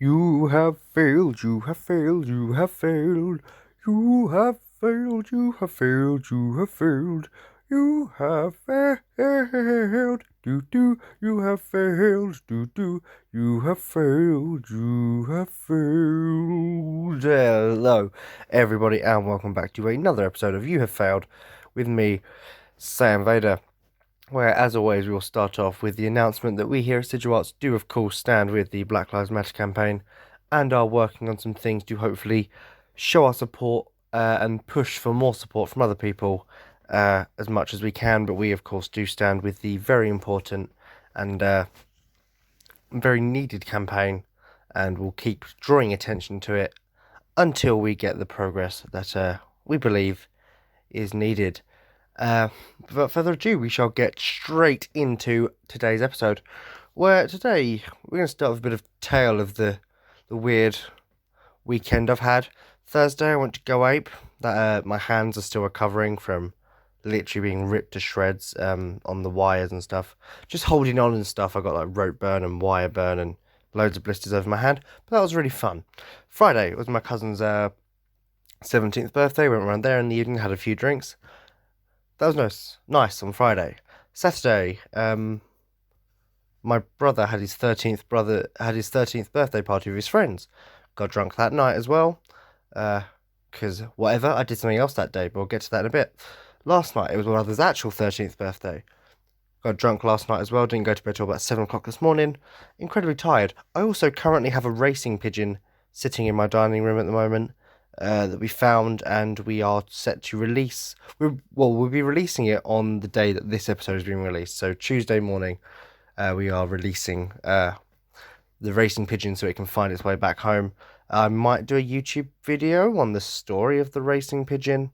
You have failed, you have failed, you have failed. You have failed, you have failed, you have failed. You have failed, do do. You have failed, do do. You have failed, you have failed. Hello, everybody, and welcome back to another episode of You Have Failed with me, Sam Vader, where, as always, we will start off with the announcement that we here at Sigil Arts do, of course, stand with the Black Lives Matter campaign and are working on some things to hopefully show our support and push for more support from other people as much as we can. But we, of course, do stand with the very important and very needed campaign, and will keep drawing attention to it until we get the progress that we believe is needed. Without further ado, we shall get straight into today's episode, where today we're going to start with a bit of tale of the weird weekend I've had. Thursday I went to Go Ape. My hands are still recovering from literally being ripped to shreds on the wires and stuff. Just holding on and stuff. I got like rope burn and wire burn and loads of blisters over my hand, but that was really fun. Friday was my cousin's 17th birthday. Went around there in the evening, had a few drinks. That was nice on Friday. Saturday, my brother had his 13th birthday party with his friends. Got drunk that night as well. Because whatever, I did something else that day, but we'll get to that in a bit. Last night, it was my brother's actual 13th birthday. Got drunk last night as well. Didn't go to bed till about 7 o'clock this morning. Incredibly tired. I also currently have a racing pigeon sitting in my dining room at the moment. That we found, and we are set to release. We'll be releasing it on the day that this episode is being released. So Tuesday morning, we are releasing the racing pigeon so it can find its way back home. I might do a YouTube video on the story of the racing pigeon,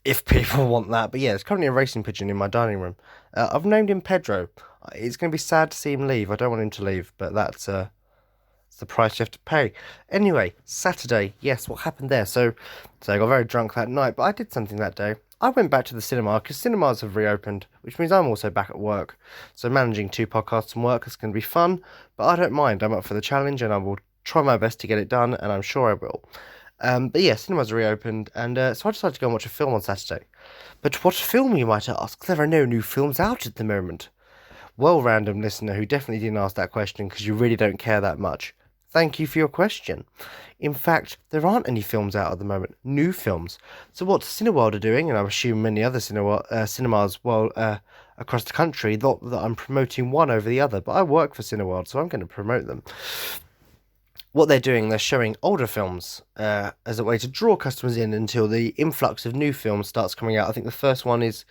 if people want that. But yeah, it's currently a racing pigeon in my dining room. I've named him Pedro. It's going to be sad to see him leave. I don't want him to leave, but that's the price you have to pay. Anyway, Saturday, yes, what happened there? So I got very drunk that night, but I did something that day. I went back to the cinema because cinemas have reopened, which means I'm also back at work. So managing 2 podcasts and work is going to be fun, but I don't mind. I'm up for the challenge and I will try my best to get it done, and I'm sure I will. But yeah, cinemas are reopened, and so I decided to go and watch a film on Saturday. But what film, you might ask? There are no new films out at the moment. Well, random listener who definitely didn't ask that question because you really don't care that much, thank you for your question. In fact, there aren't any films out at the moment, new films. So what Cineworld are doing, and I assume many other cinemas across the country, not that I'm promoting one over the other, but I work for Cineworld, so I'm going to promote them. What they're doing, they're showing older films as a way to draw customers in until the influx of new films starts coming out. I think the first one is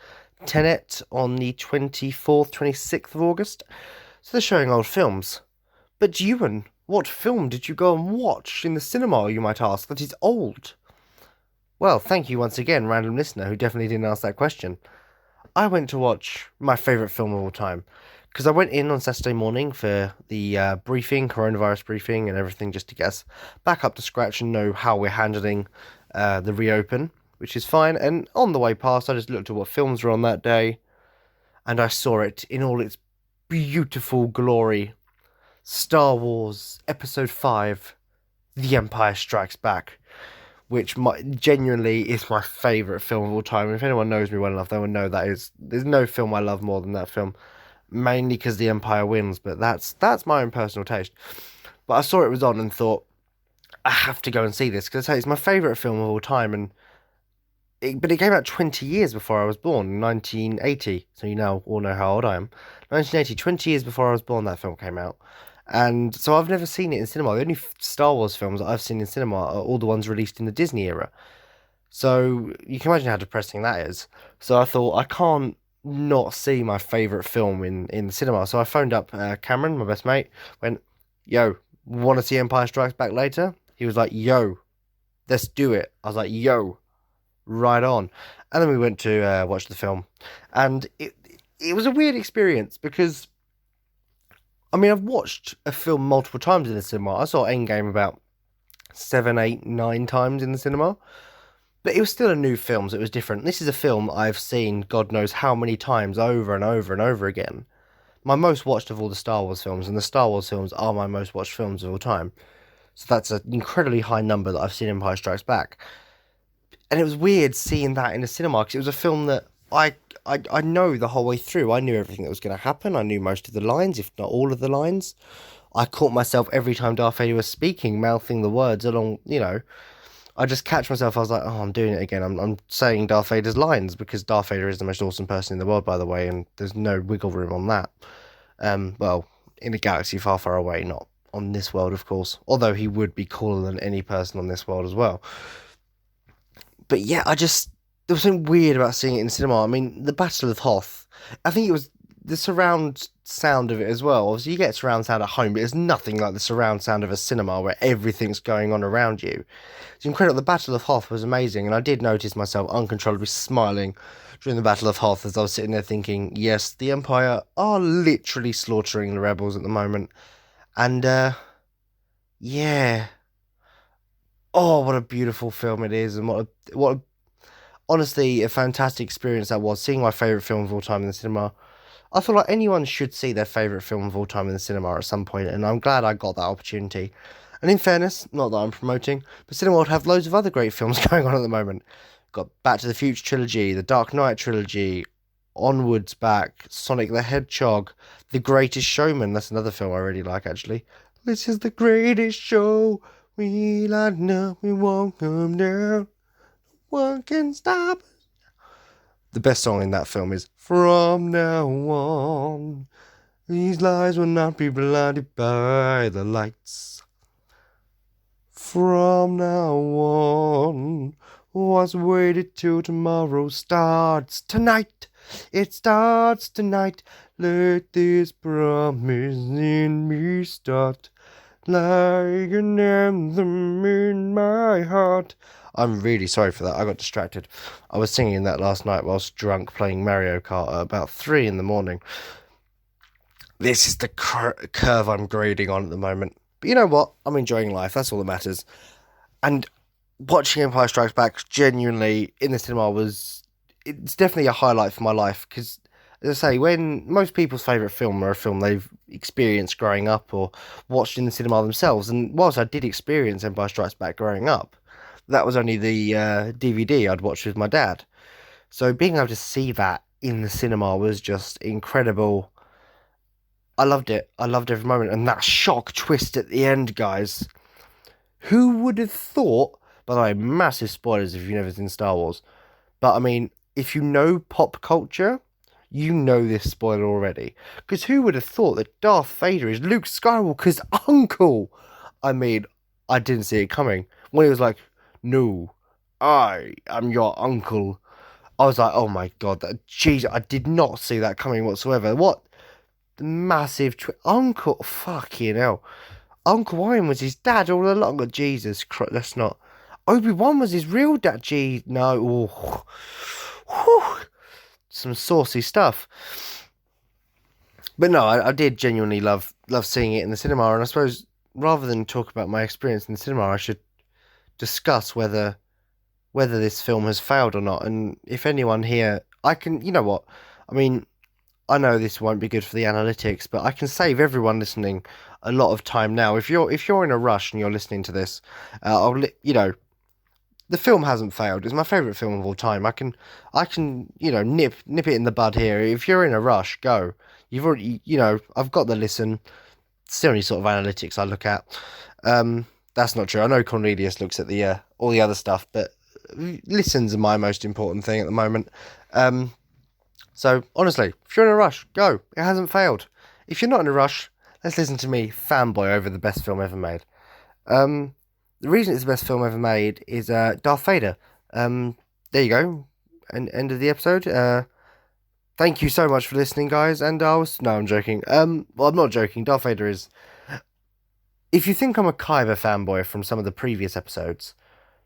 Tenet on the 24th, 26th of August. So they're showing old films. But Ewan, what film did you go and watch in the cinema, you might ask, that is old? Well, thank you once again, random listener, who definitely didn't ask that question. I went to watch my favourite film of all time, because I went in on Saturday morning for the coronavirus briefing and everything, just to get us back up to scratch and know how we're handling the reopen, which is fine. And on the way past, I just looked at what films were on that day, and I saw it in all its beautiful glory. Star Wars Episode 5, The Empire Strikes Back, which genuinely is my favourite film of all time. And if anyone knows me well enough, they will know there's no film I love more than that film, mainly because the Empire wins, but that's my own personal taste. But I saw it was on and thought, I have to go and see this, because it's my favourite film of all time, but it came out 20 years before I was born, in 1980, so you now all know how old I am. 1980, 20 years before I was born, that film came out. And so I've never seen it in cinema. The only Star Wars films that I've seen in cinema are all the ones released in the Disney era. So you can imagine how depressing that is. So I thought, I can't not see my favourite film in the cinema. So I phoned up Cameron, my best mate, went, yo, want to see Empire Strikes Back later? He was like, yo, let's do it. I was like, yo, right on. And then we went to watch the film. And it was a weird experience because, I mean, I've watched a film multiple times in the cinema. I saw Endgame about 7, 8, 9 times in the cinema. But it was still a new film, so it was different. This is a film I've seen God knows how many times over and over and over again. my most watched of all the Star Wars films, and the Star Wars films are my most watched films of all time. So that's an incredibly high number that I've seen Empire Strikes Back. And it was weird seeing that in the cinema because it was a film that I know the whole way through. I knew everything that was going to happen. I knew most of the lines, if not all of the lines. I caught myself every time Darth Vader was speaking, mouthing the words along, I just catch myself. I was like, oh, I'm doing it again. I'm saying Darth Vader's lines because Darth Vader is the most awesome person in the world, by the way, and there's no wiggle room on that. Well, in a galaxy far, far away, not on this world, of course. Although he would be cooler than any person on this world as well. But yeah, there was something weird about seeing it in cinema. I mean, the Battle of Hoth, I think it was the surround sound of it as well. Obviously, you get surround sound at home, but it's nothing like the surround sound of a cinema where everything's going on around you. It's incredible. The Battle of Hoth was amazing, and I did notice myself uncontrollably smiling during the Battle of Hoth as I was sitting there thinking, yes, the Empire are literally slaughtering the rebels at the moment. And, yeah. Oh, what a beautiful film it is, and honestly, a fantastic experience that was, seeing my favourite film of all time in the cinema. I feel like anyone should see their favourite film of all time in the cinema at some point, and I'm glad I got that opportunity. And in fairness, not that I'm promoting, but Cineworld have loads of other great films going on at the moment. Got Back to the Future trilogy, the Dark Knight trilogy, Onwards Back, Sonic the Hedgehog, The Greatest Showman. That's another film I really like, actually. This is the greatest show. We light up, we won't come down. One can stop. The best song in that film is From Now On. These lies will not be blinded by the lights. From now on, what's waited till tomorrow starts tonight. It starts tonight. Let this promise in me start. Like an anthem in my heart. I'm really sorry for that. I got distracted. I was singing that last night whilst drunk playing Mario Kart at about 3 in the morning. This is the curve I'm grading on at the moment. But you know what? I'm enjoying life. That's all that matters. And watching Empire Strikes Back genuinely in the cinema it's definitely a highlight for my life because, as I say, when most people's favourite film are a film they've experienced growing up or watched in the cinema themselves, and whilst I did experience Empire Strikes Back growing up, that was only the DVD I'd watched with my dad. So being able to see that in the cinema was just incredible. I loved it. I loved every moment. And that shock twist at the end, guys. Who would have thought? By the way, massive spoilers if you've never seen Star Wars. But I mean, if you know pop culture, you know this spoiler already. Because who would have thought that Darth Vader is Luke Skywalker's uncle? I mean, I didn't see it coming. When he was like, no, I am your uncle. I was like, oh my god, jeez, I did not see that coming whatsoever. What? The massive uncle, fucking hell. Uncle Owen was his dad all along. Jesus Christ, that's not. Obi-Wan was his real dad. Gee, no. Whew. Some saucy stuff. But no, I did genuinely love seeing it in the cinema. And I suppose rather than talk about my experience in the cinema, I should discuss whether this film has failed or not. And if anyone here, you know what? I mean, I know this won't be good for the analytics, but I can save everyone listening a lot of time now. If you're in a rush and you're listening to this, the film hasn't failed. It's my favourite film of all time. I can nip it in the bud here. If you're in a rush, go. You've already, I've got the listen. It's the only sort of analytics I look at. That's not true. I know Cornelius looks at the all the other stuff, but listens are my most important thing at the moment. So, honestly, if you're in a rush, go. It hasn't failed. If you're not in a rush, let's listen to me fanboy over the best film ever made. The reason it's the best film ever made is Darth Vader. There you go. End of the episode. Thank you so much for listening, guys. And no, I'm joking. Well, I'm not joking. Darth Vader is... If you think I'm a Kyber fanboy from some of the previous episodes,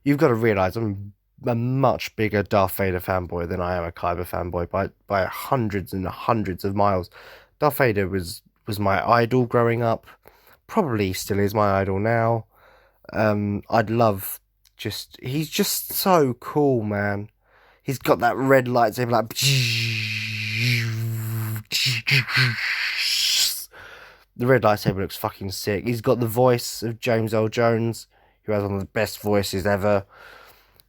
you've got to realise I'm a much bigger Darth Vader fanboy than I am a Kyber fanboy by hundreds and hundreds of miles. Darth Vader was my idol growing up, probably still is my idol now. He's just so cool, man. He's got that red lightsaber, like, The red lightsaber looks fucking sick. He's got the voice of James Earl Jones, who has one of the best voices ever.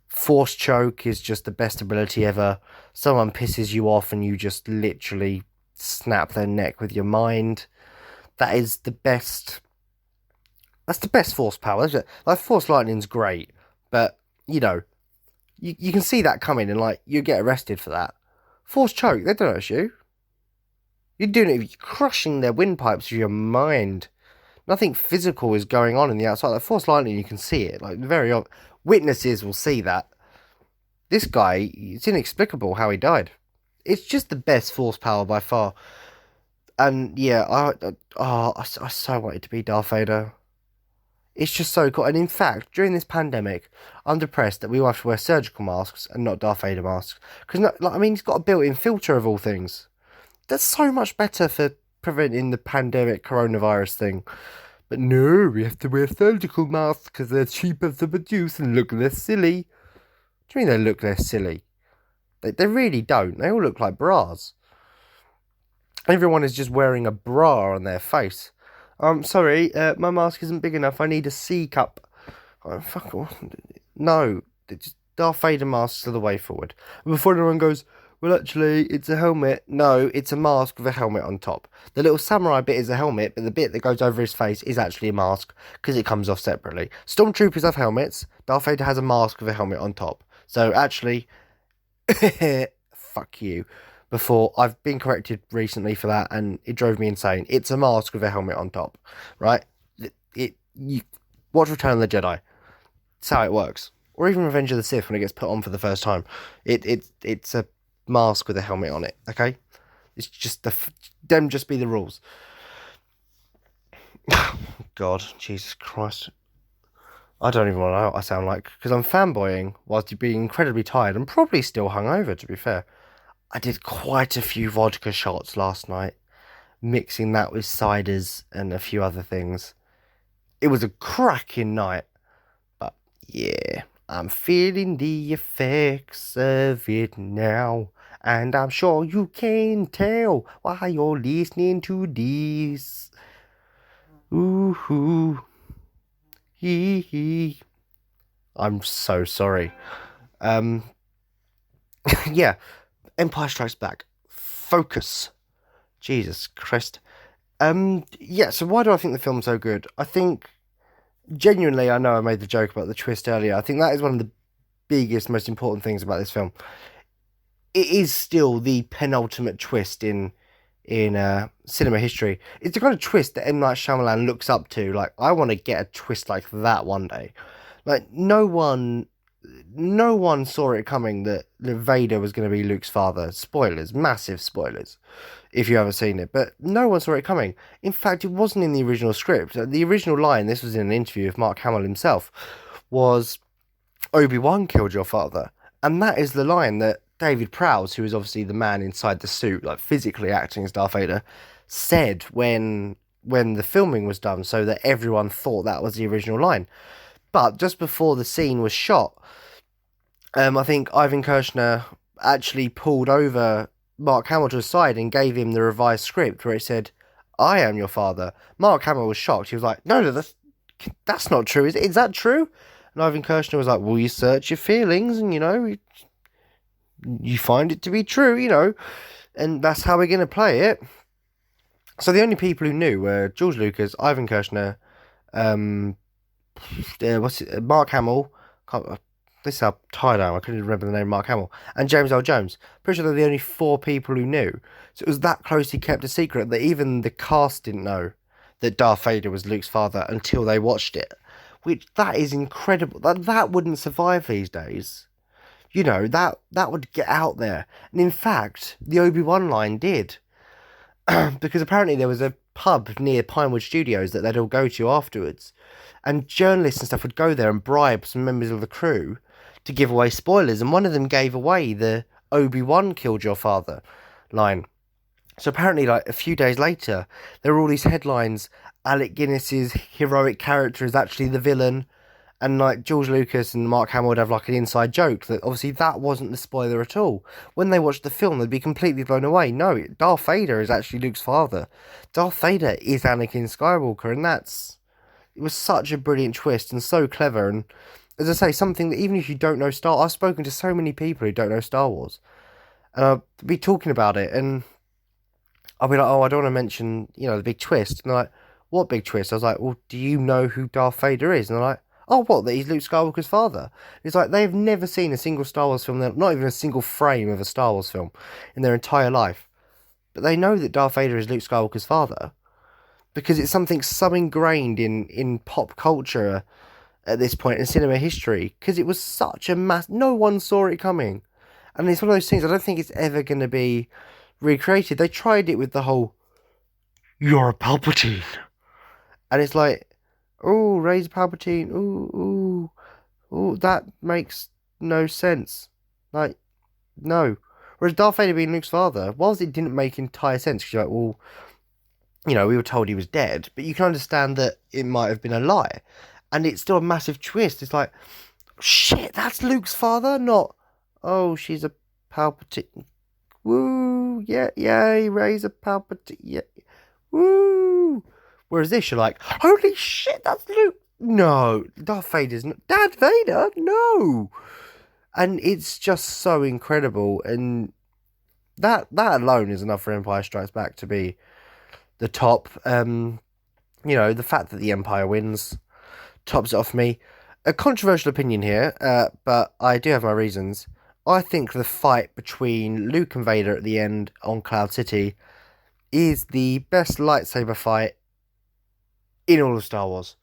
Force choke is just the best ability ever. Someone pisses you off and you just literally snap their neck with your mind. That is the best. That's the best force power, isn't it? Like, force lightning's great, but you can see that coming, and like, you get arrested for that. Force choke, they don't hurt you. You're doing it, you're crushing their windpipes with your mind. Nothing physical is going on in the outside. Like, force lightning, you can see it. Like, witnesses will see that. This guy, it's inexplicable how he died. It's just the best force power by far. And yeah, I so wanted to be Darth Vader. It's just so cool. And in fact, during this pandemic, I'm depressed that we will have to wear surgical masks and not Darth Vader masks. Because, he's got a built-in filter of all things. That's so much better for preventing the pandemic coronavirus thing. But no, we have to wear surgical masks because they're cheaper to produce and look less silly. What do you mean they look less silly? They really don't. They all look like bras. Everyone is just wearing a bra on their face. Sorry, my mask isn't big enough. I need a C cup. Oh, fuck off. No, just Darth Vader masks are the way forward. Before anyone goes, well, actually, it's a helmet. No, it's a mask with a helmet on top. The little samurai bit is a helmet, but the bit that goes over his face is actually a mask because it comes off separately. Stormtroopers have helmets. Darth Vader has a mask with a helmet on top. So actually, fuck you. Before, I've been corrected recently for that, and it drove me insane. It's a mask with a helmet on top, right? You watch Return of the Jedi. It's how it works. Or even Revenge of the Sith when it gets put on for the first time. It's a mask with a helmet on it, okay? It's just them just be the rules. God, Jesus Christ. I don't even want to know what I sound like, because I'm fanboying whilst being incredibly tired and probably still hungover, to be fair. I did quite a few vodka shots last night, mixing that with ciders and a few other things. It was a cracking night, but yeah, I'm feeling the effects of it now, and I'm sure you can tell while you're listening to this. Ooh, hee hee. I'm so sorry. Yeah. Empire Strikes Back. Focus. Jesus Christ. Yeah, so why do I think the film's so good? I think, genuinely, I know I made the joke about the twist earlier. I think that is one of the biggest, most important things about this film. It is still the penultimate twist in cinema history. It's the kind of twist that M. Night Shyamalan looks up to. Like, I want to get a twist like that one day. Like, no one saw it coming that Vader was going to be Luke's father. Spoilers, massive spoilers, if you haven't seen it. But no one saw it coming. In fact, it wasn't in the original script. The original line, this was in an interview with Mark Hamill himself, was, Obi-Wan killed your father. And that is the line that David Prowse, who is obviously the man inside the suit, like physically acting as Darth Vader, said when the filming was done, so that everyone thought that was the original line. But just before the scene was shot, I think Ivan Kershner actually pulled over Mark Hamill to his side and gave him the revised script where it said, I am your father. Mark Hamill was shocked. He was like, no, that's not true. Is that true? And Ivan Kershner was like, well, you search your feelings and, you find it to be true, and that's how we're going to play it. So the only people who knew were George Lucas, Ivan Kershner, Mark Hamill. This is how tired I am. I couldn't remember the name. Mark Hamill and James Earl Jones. Pretty sure they're the only 4 people who knew. So it was that closely kept a secret that even the cast didn't know that Darth Vader was Luke's father until they watched it. Which, that is incredible. That wouldn't survive these days. That would get out there. And in fact, the Obi-Wan line did. Because apparently there was a pub near Pinewood Studios that they'd all go to afterwards. And journalists and stuff would go there and bribe some members of the crew to give away spoilers. And one of them gave away the Obi-Wan killed your father line. So apparently, like, a few days later, there were all these headlines. Alec Guinness's heroic character is actually the villain. And like George Lucas and Mark Hamill would have like an inside joke that obviously that wasn't the spoiler at all. When they watched the film, they'd be completely blown away. No, Darth Vader is actually Luke's father. Darth Vader is Anakin Skywalker, and it was such a brilliant twist and so clever. And as I say, something that even if you don't know I've spoken to so many people who don't know Star Wars, and I'll be talking about it, and I'll be like, oh, I don't want to mention, the big twist. And they're like, what big twist? I was like, well, do you know who Darth Vader is? And they're like, oh, what? That he's Luke Skywalker's father. It's like they've never seen a single Star Wars film, not even a single frame of a Star Wars film in their entire life. But they know that Darth Vader is Luke Skywalker's father because it's something so ingrained in pop culture at this point in cinema history because it was such a no one saw it coming. And it's one of those things I don't think it's ever going to be recreated. They tried it with the whole, you're a Palpatine. And it's like, oh, Rey's Palpatine. Ooh, that makes no sense. Like, no. Whereas Darth Vader being Luke's father, whilst it didn't make entire sense, because you're like, well, we were told he was dead, but you can understand that it might have been a lie. And it's still a massive twist. It's like, shit, that's Luke's father? Not, oh, she's a Palpatine. Woo, yeah, yay, Rey's a Palpatine, yeah, woo. Whereas this, you're like, holy shit, that's Luke. No, Darth Vader's not. Dad Vader? No. And it's just so incredible. And that alone is enough for Empire Strikes Back to be the top. The fact that the Empire wins tops it off me. A controversial opinion here, but I do have my reasons. I think the fight between Luke and Vader at the end on Cloud City is the best lightsaber fight in all of Star Wars.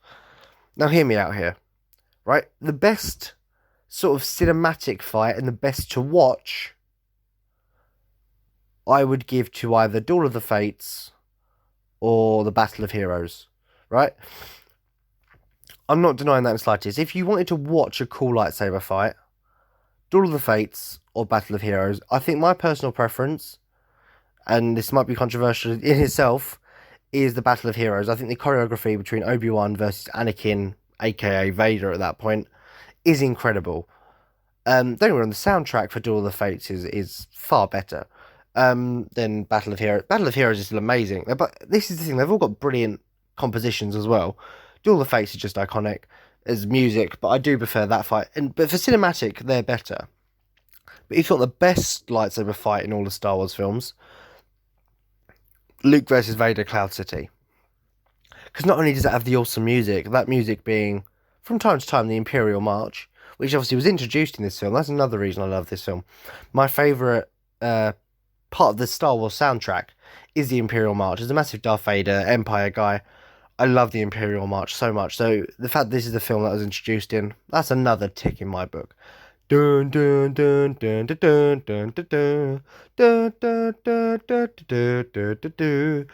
Now hear me out here, right? The best sort of cinematic fight and the best to watch I would give to either Duel of the Fates or the Battle of Heroes, right? I'm not denying that in the slightest. If you wanted to watch a cool lightsaber fight, Duel of the Fates or Battle of Heroes, I think my personal preference, and this might be controversial in itself, is the Battle of Heroes. I think the choreography between Obi-Wan versus Anakin, aka Vader at that point, is incredible. Don't get me wrong, the soundtrack for Duel of the Fates is far better than Battle of Heroes. Battle of Heroes is still amazing. But this is the thing, they've all got brilliant compositions as well. Duel of the Fates is just iconic as music, but I do prefer that fight. But for cinematic, they're better. But if you want the best lightsaber fight in all the Star Wars films, Luke versus Vader, Cloud City. Because not only does it have the awesome music, that music being, from time to time, the Imperial March, which obviously was introduced in this film. That's another reason I love this film. My favourite part of the Star Wars soundtrack is the Imperial March. As a massive Darth Vader, Empire guy, I love the Imperial March so much. So the fact this is the film that was introduced in, that's another tick in my book. Dun dun dun dun dun dun dun dun dun dun dun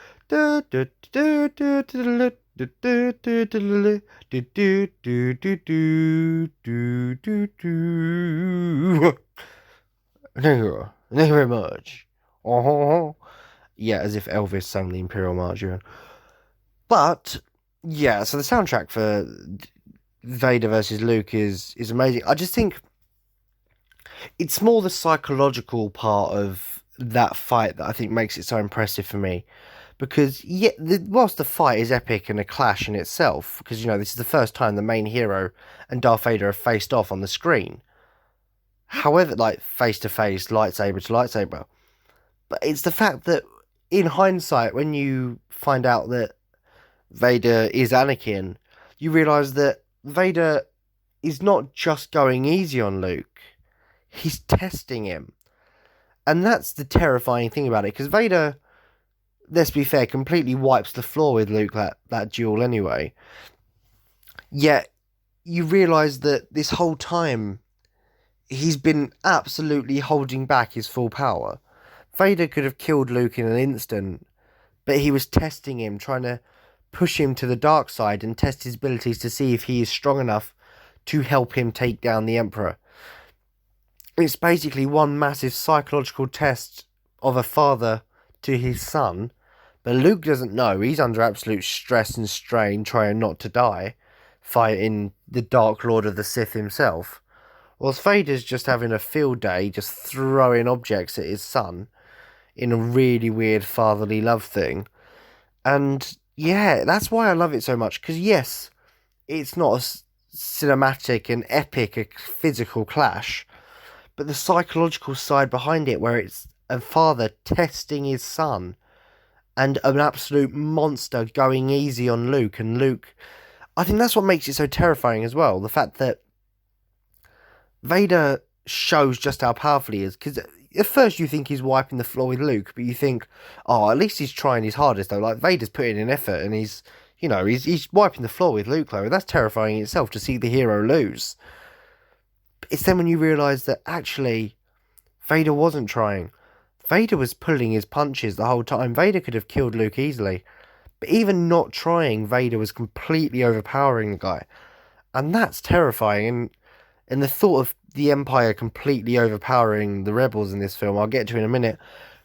Thank you very much. Yeah, as if Elvis sang the Imperial March. But yeah, so the soundtrack for Vader versus Luke is amazing. I just think it's more the psychological part of that fight that I think makes it so impressive for me. Because, whilst the fight is epic and a clash in itself, because, this is the first time the main hero and Darth Vader have faced off on the screen. However, like, face-to-face, lightsaber to lightsaber. But it's the fact that, in hindsight, when you find out that Vader is Anakin, you realise that Vader is not just going easy on Luke. He's testing him. And that's the terrifying thing about it, because Vader, let's be fair, completely wipes the floor with Luke that duel anyway. Yet, you realise that this whole time, he's been absolutely holding back his full power. Vader could have killed Luke in an instant, but he was testing him, trying to push him to the dark side and test his abilities to see if he is strong enough to help him take down the Emperor. It's basically one massive psychological test of a father to his son, but Luke doesn't know. He's under absolute stress and strain, trying not to die, fighting the Dark Lord of the Sith himself, whilst Vader's just having a field day, just throwing objects at his son in a really weird fatherly love thing. And yeah, that's why I love it so much. Because yes, it's not a cinematic and epic a physical clash, but the psychological side behind it, where it's a father testing his son and an absolute monster going easy on Luke. And Luke, I think that's what makes it so terrifying as well. The fact that Vader shows just how powerful he is. Because at first you think he's wiping the floor with Luke, but you think, oh, at least he's trying his hardest though. Like, Vader's putting in effort, and he's wiping the floor with Luke though. That's terrifying in itself, to see the hero lose. But it's then when you realise that actually Vader wasn't trying. Vader was pulling his punches the whole time. Vader could have killed Luke easily. But even not trying, Vader was completely overpowering the guy. And that's terrifying. And the thought of the Empire completely overpowering the rebels in this film, I'll get to in a minute.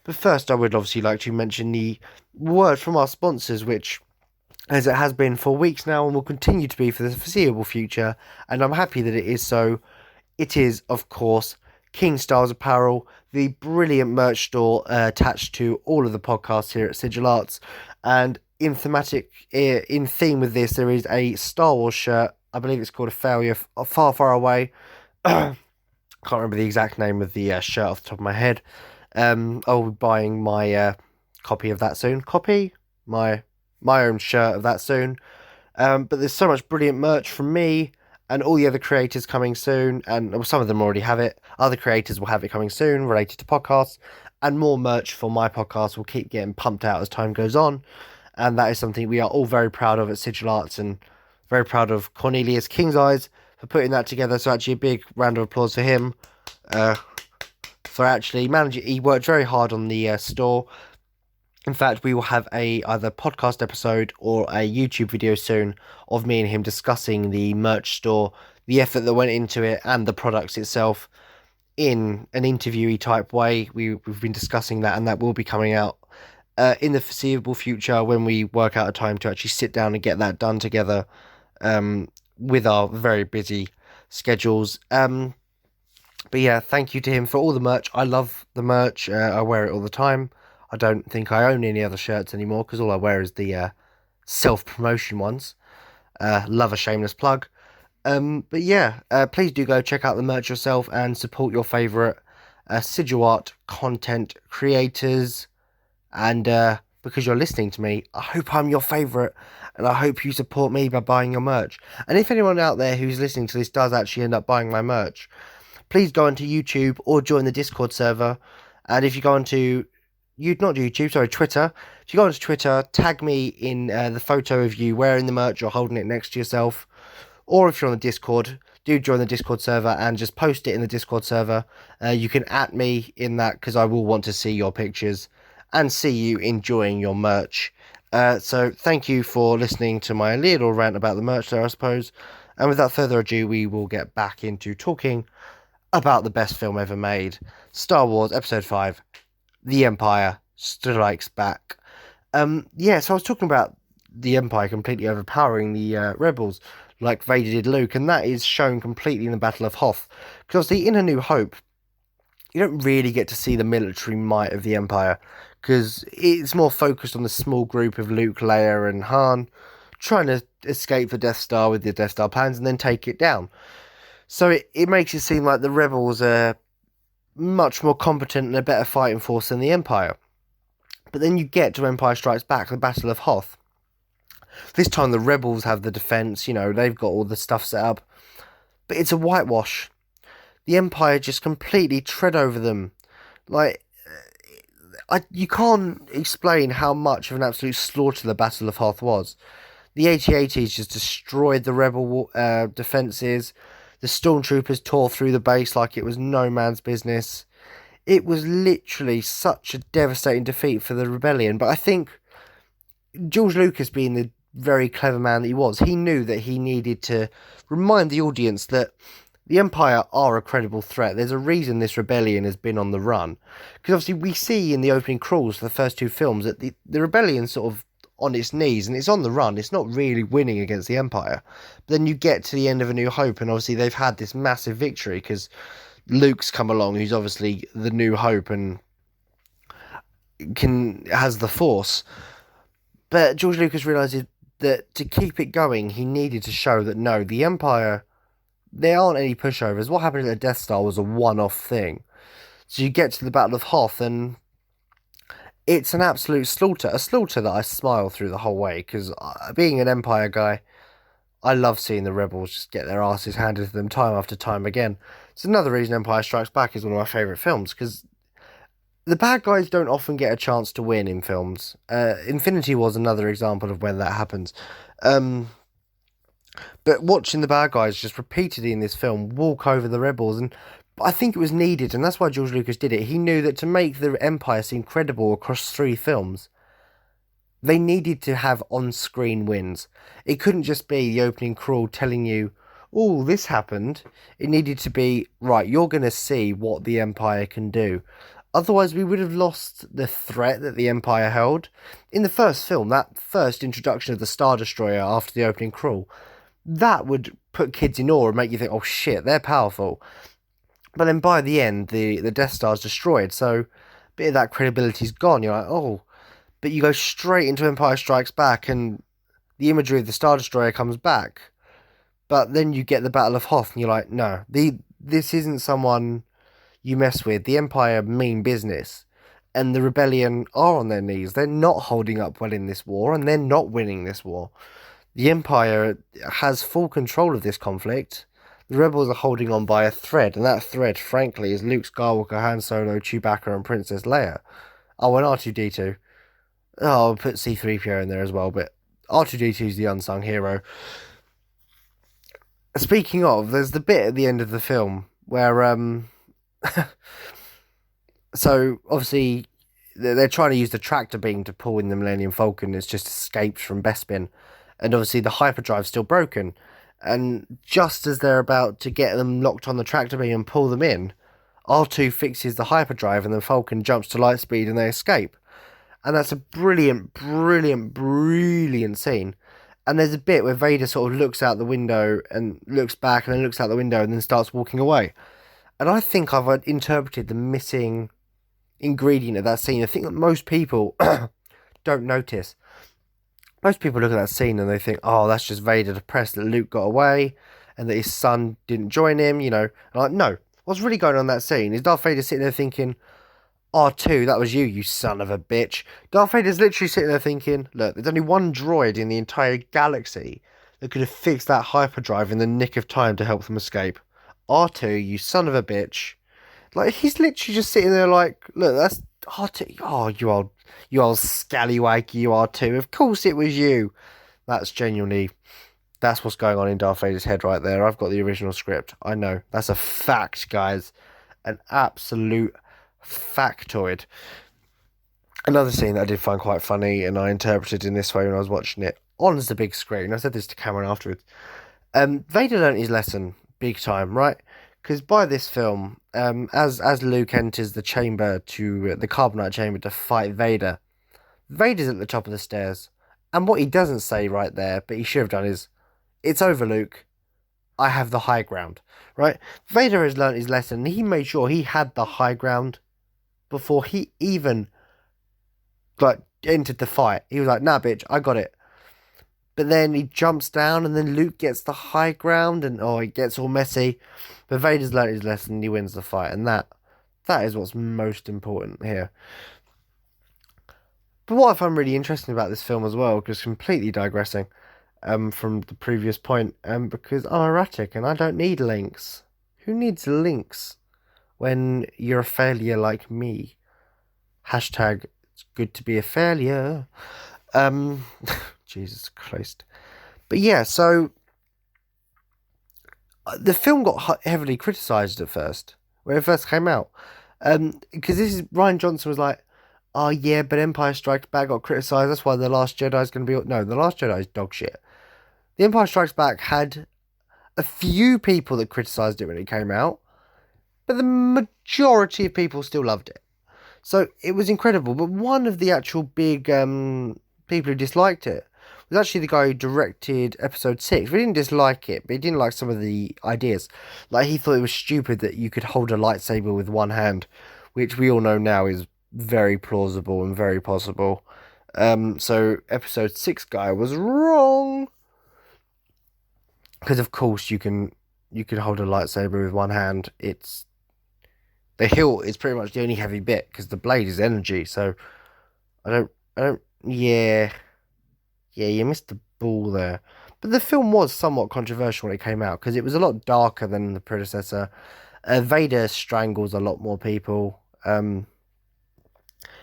But first, I would obviously like to mention the word from our sponsors, which, as it has been for weeks now and will continue to be for the foreseeable future, and I'm happy that it is so, it is, of course, King Styles Apparel, the brilliant merch store attached to all of the podcasts here at Sigil Arts. And in theme with this, there is a Star Wars shirt. I believe it's called A Failure Far, Far Away. Can't remember the exact name of the shirt off the top of my head. I'll be buying my copy of that soon. My own shirt of that soon. But there's so much brilliant merch from me and all the other creators coming soon. And some of them already have it. Other creators will have it coming soon related to podcasts. And more merch for my podcast will keep getting pumped out as time goes on. And that is something we are all very proud of at Sigil Arts, and very proud of Cornelius King's Eyes for putting that together. So actually a big round of applause for him for actually managing. He worked very hard on the store. In fact, we will have either podcast episode or a YouTube video soon of me and him discussing the merch store, the effort that went into it, and the products itself in an interviewee type way. We've been discussing that, and that will be coming out in the foreseeable future when we work out a time to actually sit down and get that done together with our very busy schedules. But yeah, thank you to him for all the merch. I love the merch. I wear it all the time. I don't think I own any other shirts anymore, because all I wear is the self-promotion ones. Love a shameless plug. But yeah, please do go check out the merch yourself and support your favourite Sigil Art content creators. And because you're listening to me, I hope I'm your favourite, and I hope you support me by buying your merch. And if anyone out there who's listening to this does actually end up buying my merch, please go onto YouTube or join the Discord server. And if you go onto Twitter. If you go onto Twitter, tag me in the photo of you wearing the merch or holding it next to yourself. Or if you're on the Discord, do join the Discord server and just post it in the Discord server. You can @ me in that, because I will want to see your pictures and see you enjoying your merch. So thank you for listening to my little rant about the merch there, I suppose. And without further ado, we will get back into talking about the best film ever made, Star Wars Episode 5, The Empire Strikes Back. So I was talking about the Empire completely overpowering the rebels, like Vader did Luke, and that is shown completely in the Battle of Hoth. Because obviously in A New Hope, you don't really get to see the military might of the Empire, because it's more focused on the small group of Luke, Leia, and Han trying to escape the Death Star with the Death Star plans and then take it down. So it makes it seem like the rebels are much more competent and a better fighting force than the Empire. But then you get to Empire Strikes Back, the Battle of Hoth. This time the rebels have the defense, they've got all the stuff set up. But it's a whitewash. The Empire just completely tread over them. You can't explain how much of an absolute slaughter the Battle of Hoth was. The AT-ATs just destroyed the rebel defences. The stormtroopers tore through the base like it was no man's business. It was literally such a devastating defeat for the rebellion. But I think George Lucas, being the very clever man that he was, he knew that he needed to remind the audience that the Empire are a credible threat. There's a reason this rebellion has been on the run. Because obviously we see in the opening crawls for the first two films that the rebellion sort of on its knees and it's on the run. It's not really winning against the Empire. But then you get to the end of A New Hope, and obviously they've had this massive victory because Luke's come along, who's obviously the New Hope and has the Force. But George Lucas realizes that to keep it going, he needed to show that no, the Empire, there aren't any pushovers. What happened at the Death Star was a one-off thing. So you get to the Battle of Hoth, and it's an absolute slaughter. A slaughter that I smile through the whole way, because being an Empire guy, I love seeing the rebels just get their asses handed to them time after time again. It's another reason Empire Strikes Back is one of my favourite films, because the bad guys don't often get a chance to win in films. Infinity was another example of when that happens. But watching the bad guys just repeatedly in this film walk over the rebels, and I think it was needed, and that's why George Lucas did it. He knew that to make the Empire seem credible across 3 films, they needed to have on-screen wins. It couldn't just be the opening crawl telling you, oh, this happened. It needed to be, right, you're going to see what the Empire can do. Otherwise, we would have lost the threat that the Empire held. In the first film, that first introduction of the Star Destroyer after the opening crawl, that would put kids in awe and make you think, oh shit, they're powerful. But then by the end, the Death Star's destroyed, so a bit of that credibility's gone. You're like, oh. But you go straight into Empire Strikes Back, and the imagery of the Star Destroyer comes back. But then you get the Battle of Hoth, and you're like, no, this isn't someone you mess with. The Empire mean business, and the Rebellion are on their knees. They're not holding up well in this war, and they're not winning this war. The Empire has full control of this conflict. The rebels are holding on by a thread, and that thread, frankly, is Luke Skywalker, Han Solo, Chewbacca, and Princess Leia. Oh, and R2-D2. Oh, I'll put C-3PO in there as well, but R2-D2 is the unsung hero. Speaking of, there's the bit at the end of the film where, so, obviously, they're trying to use the tractor beam to pull in the Millennium Falcon. It's just escaped from Bespin. And obviously, the hyperdrive's still broken. And just as they're about to get them locked on the tractor beam and pull them in, R2 fixes the hyperdrive and the Falcon jumps to light speed and they escape. And that's a brilliant, brilliant, brilliant scene. And there's a bit where Vader sort of looks out the window and looks back and then looks out the window and then starts walking away. And I think I've interpreted the missing ingredient of that scene. I think that most people don't notice. Most people look at that scene and they think, oh, that's just Vader depressed that Luke got away and that his son didn't join him, you know. And like, no, what's really going on in that scene is Darth Vader sitting there thinking, R2, that was you son of a bitch. Darth Vader's literally sitting there thinking, look, there's only one droid in the entire galaxy that could have fixed that hyperdrive in the nick of time to help them escape. R2, you son of a bitch. Like, he's literally just sitting there like, look, that's R2. Oh, you old scallywag, you R2. Of course it was you. That's genuinely, that's what's going on in Darth Vader's head right there. I've got the original script. I know. That's a fact, guys. An absolute factoid. Another scene that I did find quite funny, and I interpreted in this way when I was watching it on the big screen. I said this to Cameron afterwards. Vader learnt his lesson big time, right? Because by this film, as Luke enters the chamber the carbonite chamber to fight Vader, Vader's at the top of the stairs, and what he doesn't say right there, but he should have done, is, "It's over, Luke. I have the high ground." Right? Vader has learnt his lesson, and he made sure he had the high ground before he even entered the fight. He was like, "Nah, bitch, I got it." But then he jumps down, and then Luke gets the high ground, and it gets all messy. But Vader's learnt his lesson, and he wins the fight, and that is what's most important here. But what I find really interesting about this film as well, because completely digressing from the previous point, because I'm erratic and I don't need links. Who needs links when you're a failure like me? Hashtag, it's good to be a failure. Jesus Christ. But yeah, so the film got heavily criticised at first, when it first came out. Because Ryan Johnson was like, oh yeah, but Empire Strikes Back got criticised, that's why The Last Jedi is going to be... No, The Last Jedi is dog shit. The Empire Strikes Back had a few people that criticised it when it came out, but the majority of people still loved it. So it was incredible. But one of the actual big people who disliked it. It was actually the guy who directed episode 6. We didn't dislike it, but he didn't like some of the ideas. Like, he thought it was stupid that you could hold a lightsaber with one hand, which we all know now is very plausible and very possible. So episode 6 guy was wrong. Because of course you can hold a lightsaber with one hand. It's the hilt is pretty much the only heavy bit because the blade is energy. So yeah, you missed the ball there. But the film was somewhat controversial when it came out because it was a lot darker than the predecessor. Vader strangles a lot more people.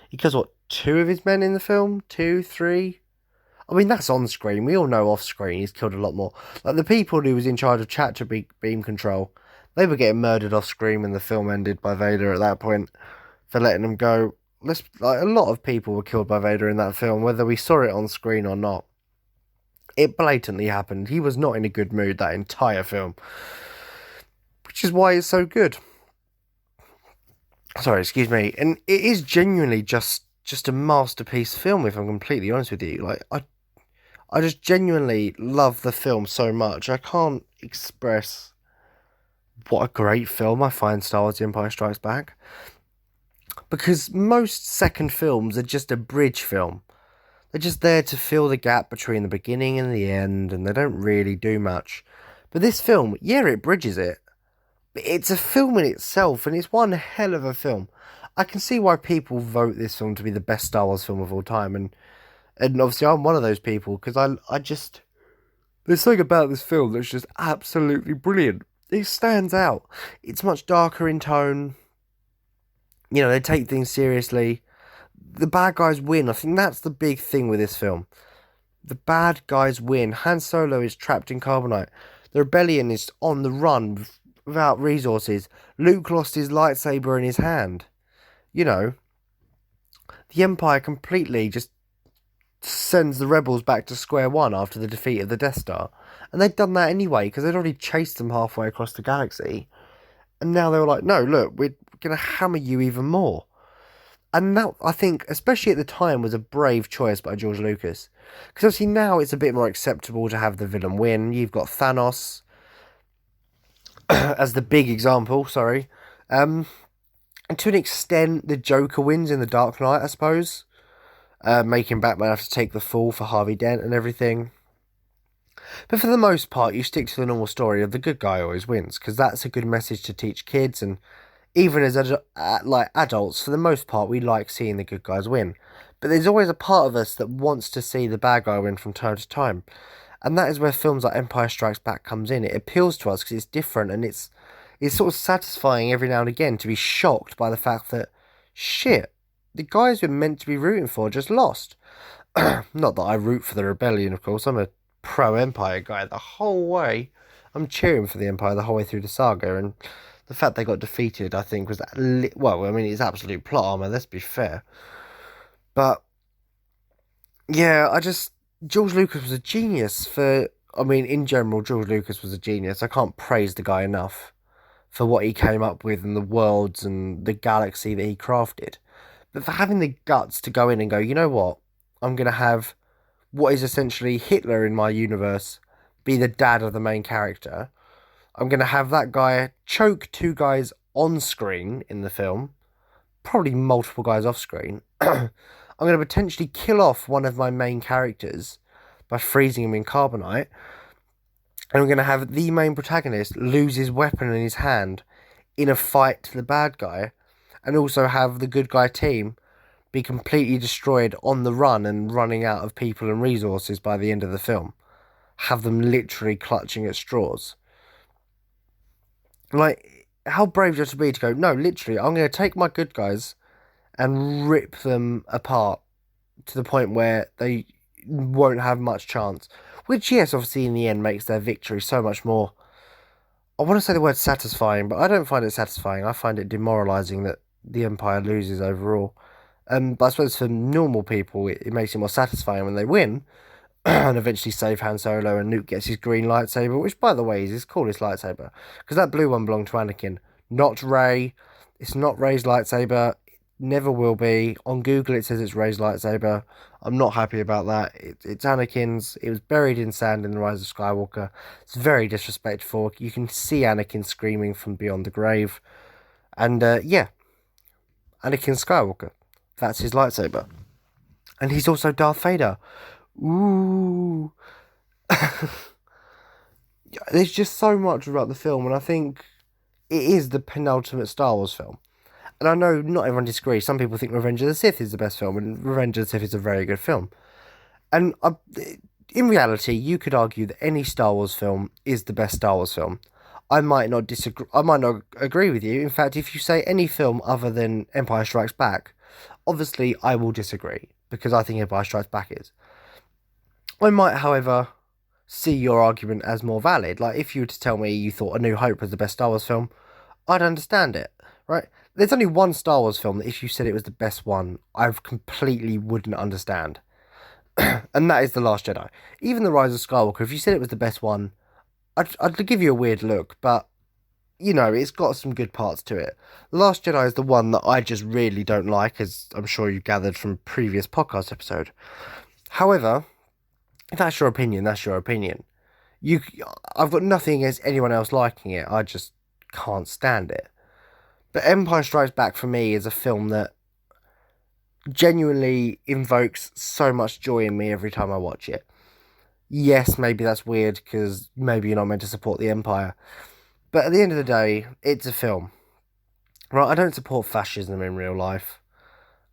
He kills, what, 2 of his men in the film? 2, 3? I mean, that's on screen. We all know off screen he's killed a lot more. Like, the people who was in charge of tractor beam control, they were getting murdered off screen when the film ended by Vader at that point for letting them go. Like, a lot of people were killed by Vader in that film, whether we saw it on screen or not. It blatantly happened. He was not in a good mood that entire film, which is why it's so good. Sorry, excuse me. And it is genuinely just a masterpiece film, if I'm completely honest with you. Like, I just genuinely love the film so much. I can't express what a great film I find Star Wars: The Empire Strikes Back. Because most second films are just a bridge film. They're just there to fill the gap between the beginning and the end, and they don't really do much. But this film, yeah, it bridges it. But it's a film in itself, and it's one hell of a film. I can see why people vote this film to be the best Star Wars film of all time, and obviously I'm one of those people, because I just... There's something about this film that's just absolutely brilliant. It stands out. It's much darker in tone. You know, they take things seriously. The bad guys win. I think that's the big thing with this film. The bad guys win. Han Solo is trapped in carbonite. The rebellion is on the run without resources. Luke lost his lightsaber in his hand. You know, the Empire completely just sends the rebels back to square one after the defeat of the Death Star. And they'd done that anyway, because they'd already chased them halfway across the galaxy. And now they were like, no, look, we're going to hammer you even more. And that, I think, especially at the time, was a brave choice by George Lucas. Because obviously now it's a bit more acceptable to have the villain win. You've got Thanos as the big example, sorry. And to an extent, the Joker wins in The Dark Knight, I suppose. Making Batman have to take the fall for Harvey Dent and everything. But for the most part, you stick to the normal story of the good guy always wins, because that's a good message to teach kids, and even as adults, for the most part, we like seeing the good guys win. But there's always a part of us that wants to see the bad guy win from time to time. And that is where films like Empire Strikes Back comes in. It appeals to us because it's different, and it's sort of satisfying every now and again to be shocked by the fact that, shit, the guys we're meant to be rooting for just lost. Not that I root for the rebellion, of course. I'm a pro-Empire guy the whole way. I'm cheering for the Empire the whole way through the saga, and the fact they got defeated, I think, was well, I mean, it's absolute plot armor, let's be fair. But yeah, George Lucas was a genius in general, George Lucas was a genius. I can't praise the guy enough for what he came up with and the worlds and the galaxy that he crafted. But for having the guts to go in and go, you know what? I'm going to have what is essentially Hitler in my universe be the dad of the main character. I'm going to have that guy choke 2 guys on screen in the film, probably multiple guys off screen. I'm going to potentially kill off one of my main characters by freezing him in carbonite. And I'm going to have the main protagonist lose his weapon in his hand in a fight to the bad guy. And also have the good guy team be completely destroyed on the run and running out of people and resources by the end of the film. Have them literally clutching at straws. Like, how brave do you have to be to go, no, literally, I'm going to take my good guys and rip them apart to the point where they won't have much chance. Which, yes, obviously in the end makes their victory so much more, I want to say the word satisfying, but I don't find it satisfying. I find it demoralising that the Empire loses overall. But I suppose for normal people, it makes it more satisfying when they win and eventually save Han Solo and Luke gets his green lightsaber, which, by the way, is his coolest lightsaber. Because that blue one belonged to Anakin, not Rey. It's not Rey's lightsaber. never will be. On Google, it says it's Rey's lightsaber. I'm not happy about that. It's Anakin's. It was buried in sand in The Rise of Skywalker. It's very disrespectful. You can see Anakin screaming from beyond the grave. And yeah, Anakin Skywalker. That's his lightsaber. And he's also Darth Vader. Ooh. There's just so much about the film, and I think it is the penultimate Star Wars film. And I know not everyone disagrees. Some people think Revenge of the Sith is the best film, and Revenge of the Sith is a very good film. And in reality, you could argue that any Star Wars film is the best Star Wars film. I might not disagree. I might not agree with you. In fact, if you say any film other than Empire Strikes Back, obviously I will disagree because I think Empire Strikes Back is. I might, however, see your argument as more valid. Like, if you were to tell me you thought A New Hope was the best Star Wars film, I'd understand it, right? There's only one Star Wars film that if you said it was the best one, I completely wouldn't understand. And that is The Last Jedi. Even The Rise of Skywalker, if you said it was the best one, I'd give you a weird look, but, you know, it's got some good parts to it. The Last Jedi is the one that I just really don't like, as I'm sure you gathered from previous podcast episode. However, if that's your opinion, that's your opinion. I've got nothing against anyone else liking it. I just can't stand it. But Empire Strikes Back for me is a film that genuinely invokes so much joy in me every time I watch it. Yes, maybe that's weird because maybe you're not meant to support the Empire. But at the end of the day, it's a film. Right, I don't support fascism in real life.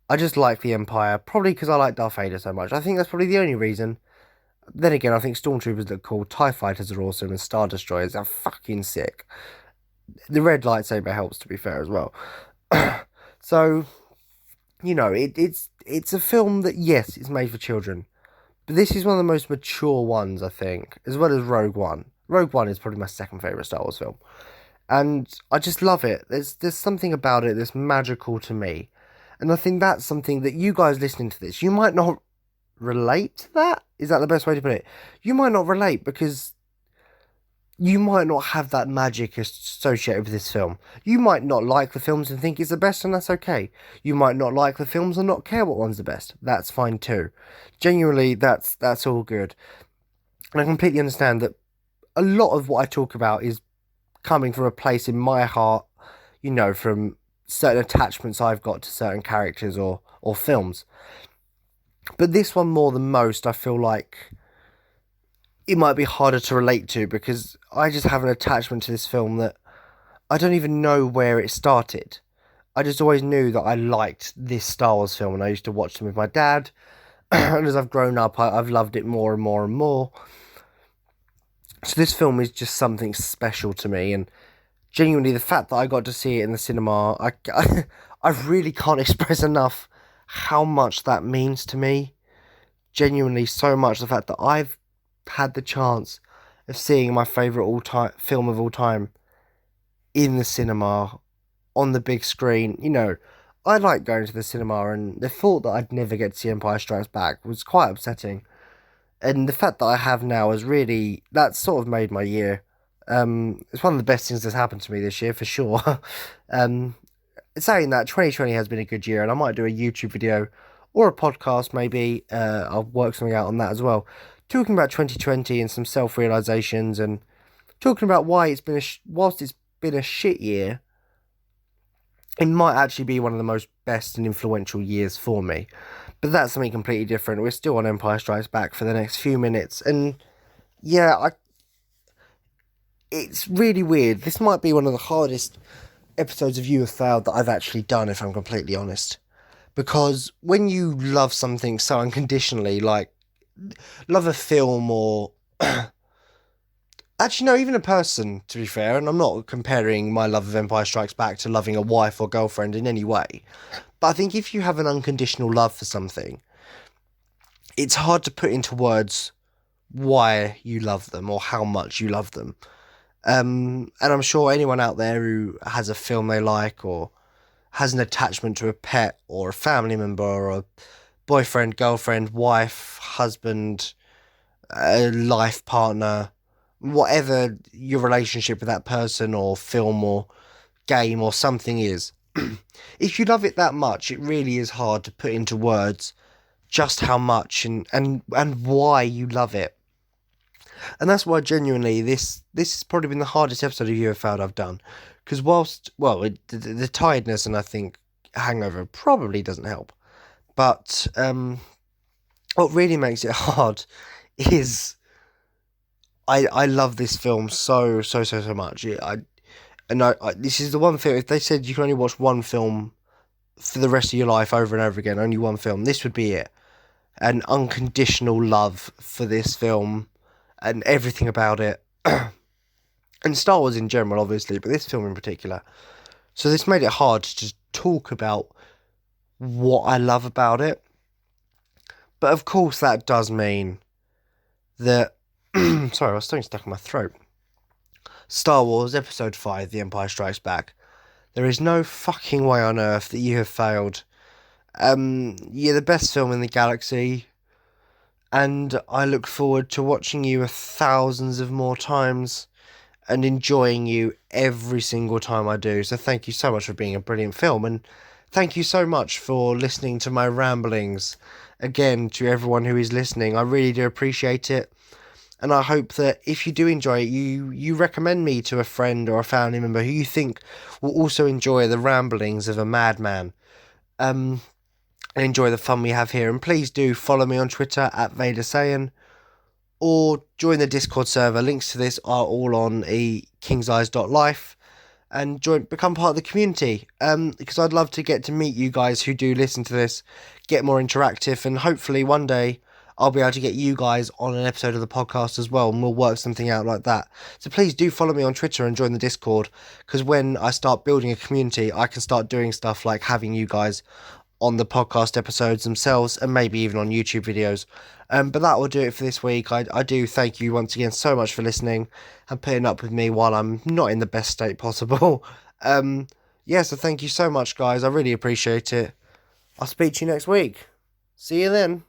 I just like the Empire, probably because I like Darth Vader so much. I think that's probably the only reason. Then again, I think Stormtroopers look cool, TIE Fighters are awesome, and Star Destroyers are fucking sick. The red lightsaber helps, to be fair, as well. So, you know, it's a film that, yes, it's made for children. But this is one of the most mature ones, I think, as well as Rogue One. Rogue One is probably my second favourite Star Wars film. And I just love it. There's something about it that's magical to me. And I think that's something that you guys listening to this, you might not relate to that? Is that the best way to put it? You might not relate because you might not have that magic associated with this film. You might not like the films and think it's the best, and that's okay. You might not like the films and not care what one's the best. That's fine too. Genuinely, that's all good. And I completely understand that a lot of what I talk about is coming from a place in my heart, you know, from certain attachments I've got to certain characters or films. But this one more than most, I feel like it might be harder to relate to because I just have an attachment to this film that I don't even know where it started. I just always knew that I liked this Star Wars film and I used to watch them with my dad. And as I've grown up, I've loved it more and more and more. So this film is just something special to me, and genuinely the fact that I got to see it in the cinema, I really can't express enough how much that means to me. Genuinely so much, the fact that I've had the chance of seeing my favourite film of all time in the cinema, on the big screen. You know, I like going to the cinema, and the thought that I'd never get to see Empire Strikes Back was quite upsetting. And the fact that I have now has really, that's sort of made my year. It's one of the best things that's happened to me this year, for sure. Saying that, 2020 has been a good year, and I might do a YouTube video or a podcast, maybe. I'll work something out on that as well. Talking about 2020 and some self-realizations, and talking about why it's been whilst it's been a shit year, it might actually be one of the most best and influential years for me. But that's something completely different. We're still on Empire Strikes Back for the next few minutes, and yeah, it's really weird. This might be one of the hardest episodes of You Have Failed that I've actually done, if I'm completely honest. Because when you love something so unconditionally, like love a film or actually no, even a person, to be fair, and I'm not comparing my love of Empire Strikes Back to loving a wife or girlfriend in any way, but I think if you have an unconditional love for something, it's hard to put into words why you love them or how much you love them. And I'm sure anyone out there who has a film they like or has an attachment to a pet or a family member or a boyfriend, girlfriend, wife, husband, life partner, whatever your relationship with that person or film or game or something is, if you love it that much, it really is hard to put into words just how much and why you love it. And that's why genuinely this has probably been the hardest episode of UFO I've done, because whilst the tiredness and I think hangover probably doesn't help, but what really makes it hard is I love this film so much. This is the one film. If they said you can only watch one film for the rest of your life over and over again, only one film, this would be it. An unconditional love for this film and everything about it. And Star Wars in general, obviously, but this film in particular. So this made it hard to just talk about what I love about it. But of course that does mean that... sorry, I was still stuck in my throat. Star Wars Episode 5, The Empire Strikes Back. There is no fucking way on earth that you have failed. You're the best film in the galaxy, and I look forward to watching you thousands of more times and enjoying you every single time I do. So thank you so much for being a brilliant film, and thank you so much for listening to my ramblings. Again, to everyone who is listening, I really do appreciate it. And I hope that if you do enjoy it, you recommend me to a friend or a family member who you think will also enjoy the ramblings of a madman. And enjoy the fun we have here. And please do follow me on Twitter at VaderSaiyan, or join the Discord server. Links to this are all on kingseyes.life. And become part of the community. Because I'd love to get to meet you guys who do listen to this, get more interactive, and hopefully one day I'll be able to get you guys on an episode of the podcast as well, and we'll work something out like that. So please do follow me on Twitter and join the Discord, because when I start building a community, I can start doing stuff like having you guys on the podcast episodes themselves, and maybe even on YouTube videos. But that will do it for this week. I do thank you once again so much for listening and putting up with me while I'm not in the best state possible. So thank you so much, guys. I really appreciate it. I'll speak to you next week. See you then.